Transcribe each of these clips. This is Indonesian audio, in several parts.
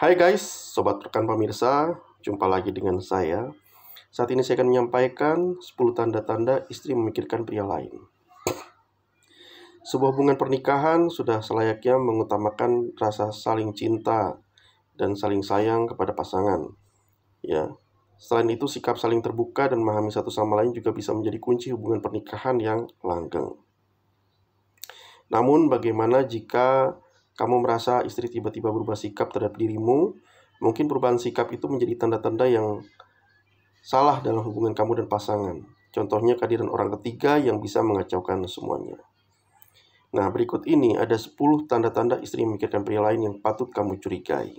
Hai guys, sobat rekan pemirsa, jumpa lagi dengan saya. Saat ini saya akan menyampaikan 10 tanda-tanda istri memikirkan pria lain. Sebuah hubungan pernikahan sudah selayaknya mengutamakan rasa saling cinta dan saling sayang kepada pasangan. Ya. Selain itu, sikap saling terbuka dan memahami satu sama lain juga bisa menjadi kunci hubungan pernikahan yang langgeng. Namun, bagaimana jika kamu merasa istri tiba-tiba berubah sikap terhadap dirimu? Mungkin perubahan sikap itu menjadi tanda-tanda yang salah dalam hubungan kamu dan pasangan. Contohnya kehadiran orang ketiga yang bisa mengacaukan semuanya. Nah, berikut ini ada 10 tanda-tanda istri memikirkan pria lain yang patut kamu curigai.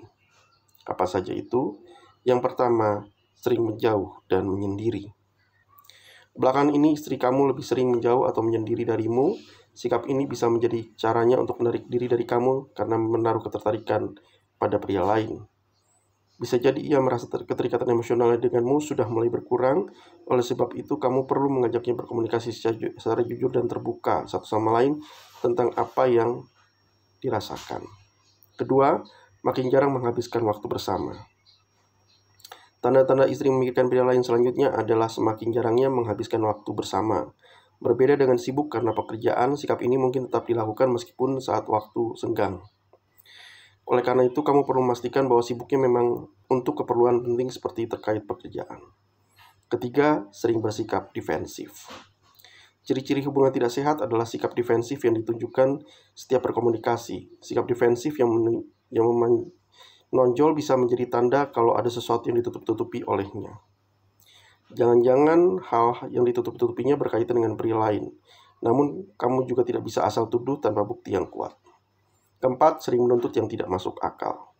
Apa saja itu? Yang pertama, sering menjauh dan menyendiri. Belakangan ini istri kamu lebih sering menjauh atau menyendiri darimu. Sikap ini bisa menjadi caranya untuk menarik diri dari kamu karena menaruh ketertarikan pada pria lain. Bisa jadi ia merasa keterikatan emosionalnya denganmu sudah mulai berkurang. Oleh sebab itu, kamu perlu mengajaknya berkomunikasi secara jujur dan terbuka satu sama lain tentang apa yang dirasakan. Kedua, makin jarang menghabiskan waktu bersama. Tanda-tanda istri memikirkan pria lain selanjutnya adalah semakin jarangnya menghabiskan waktu bersama. Berbeda dengan sibuk karena pekerjaan, sikap ini mungkin tetap dilakukan meskipun saat waktu senggang. Oleh karena itu, kamu perlu memastikan bahwa sibuknya memang untuk keperluan penting seperti terkait pekerjaan. Ketiga, sering bersikap defensif. Ciri-ciri hubungan tidak sehat adalah sikap defensif yang ditunjukkan setiap berkomunikasi. Sikap defensif yang menonjol bisa menjadi tanda kalau ada sesuatu yang ditutup-tutupi olehnya. Jangan-jangan hal yang ditutup-tutupinya berkaitan dengan pria lain. Namun, kamu juga tidak bisa asal tuduh tanpa bukti yang kuat. Keempat, sering menuntut yang tidak masuk akal.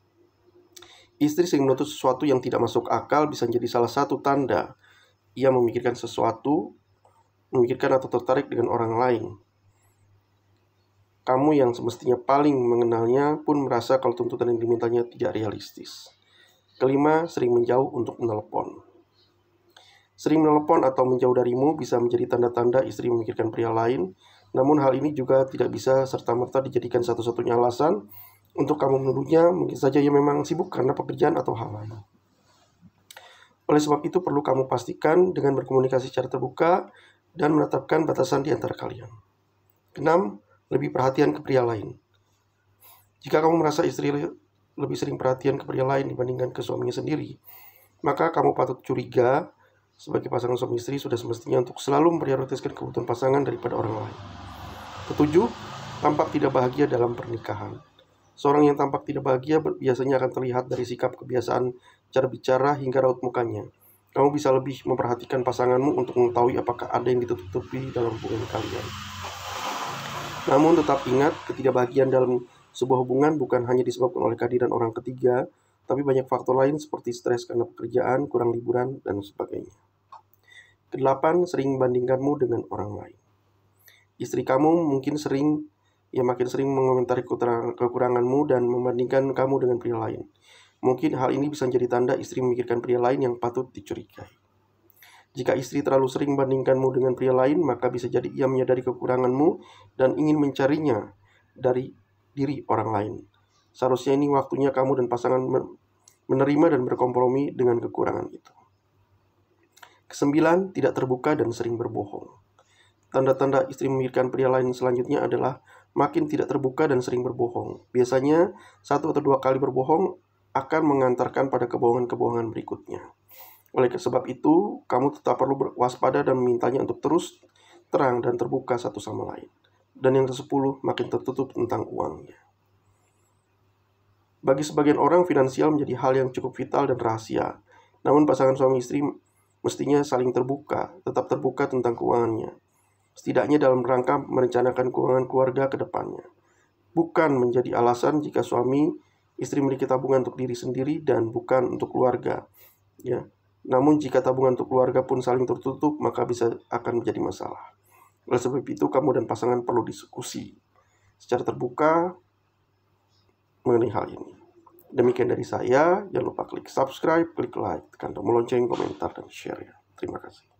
Istri sering menuntut sesuatu yang tidak masuk akal bisa menjadi salah satu tanda ia memikirkan atau tertarik dengan orang lain. Kamu yang semestinya paling mengenalnya pun merasa kalau tuntutan yang dimintanya tidak realistis. Kelima, sering menjauh untuk menelepon. Sering menelepon atau menjauh darimu bisa menjadi tanda-tanda istri memikirkan pria lain. Namun hal ini juga tidak bisa serta-merta dijadikan satu-satunya alasan untuk kamu menuduhnya. Mungkin saja ia memang sibuk karena pekerjaan atau hal lain. Oleh sebab itu perlu kamu pastikan dengan berkomunikasi secara terbuka dan menetapkan batasan di antara kalian. 6. Lebih perhatian ke pria lain. Jika kamu merasa istri lebih sering perhatian ke pria lain dibandingkan ke suaminya sendiri, maka kamu patut curiga. Sebagai pasangan suami istri sudah semestinya untuk selalu memprioritaskan kebutuhan pasangan daripada orang lain. Ketujuh, tampak tidak bahagia dalam pernikahan. Seorang yang tampak tidak bahagia biasanya akan terlihat dari sikap, kebiasaan, cara bicara, hingga raut mukanya. Kamu bisa lebih memperhatikan pasanganmu untuk mengetahui apakah ada yang ditutup-tutupi dalam hubungan kalian. Namun tetap ingat, ketidakbahagiaan dalam sebuah hubungan bukan hanya disebabkan oleh kehadiran orang ketiga, tapi banyak faktor lain seperti stres karena pekerjaan, kurang liburan, dan sebagainya. Kedelapan, sering membandingkanmu dengan orang lain. Istri kamu mungkin makin sering mengomentari kekuranganmu dan membandingkan kamu dengan pria lain. Mungkin hal ini bisa menjadi tanda istri memikirkan pria lain yang patut dicurigai. Jika istri terlalu sering membandingkanmu dengan pria lain, maka bisa jadi ia menyadari kekuranganmu dan ingin mencarinya dari diri orang lain. Seharusnya ini waktunya kamu dan pasangan menerima dan berkompromi dengan kekurangan itu. Kesembilan, tidak terbuka dan sering berbohong. Tanda-tanda istri memikirkan pria lain selanjutnya adalah makin tidak terbuka dan sering berbohong. Biasanya, 1 atau 2 kali berbohong akan mengantarkan pada kebohongan-kebohongan berikutnya. Oleh sebab itu, kamu tetap perlu berwaspada dan memintanya untuk terus terang dan terbuka satu sama lain. Dan yang ke-10, makin tertutup tentang uangnya. Bagi sebagian orang, finansial menjadi hal yang cukup vital dan rahasia. Namun pasangan suami istri mestinya saling terbuka, tetap terbuka tentang keuangannya. Setidaknya dalam rangka merencanakan keuangan keluarga ke depannya. Bukan menjadi alasan jika suami istri memiliki tabungan untuk diri sendiri dan bukan untuk keluarga. Ya. Namun jika tabungan untuk keluarga pun saling tertutup, maka bisa akan menjadi masalah. Oleh sebab itu, kamu dan pasangan perlu diskusi secara terbuka mengenai hal ini. Demikian dari saya. Jangan lupa klik subscribe, klik like, tekan tombol lonceng, komentar, dan share ya. Terima kasih.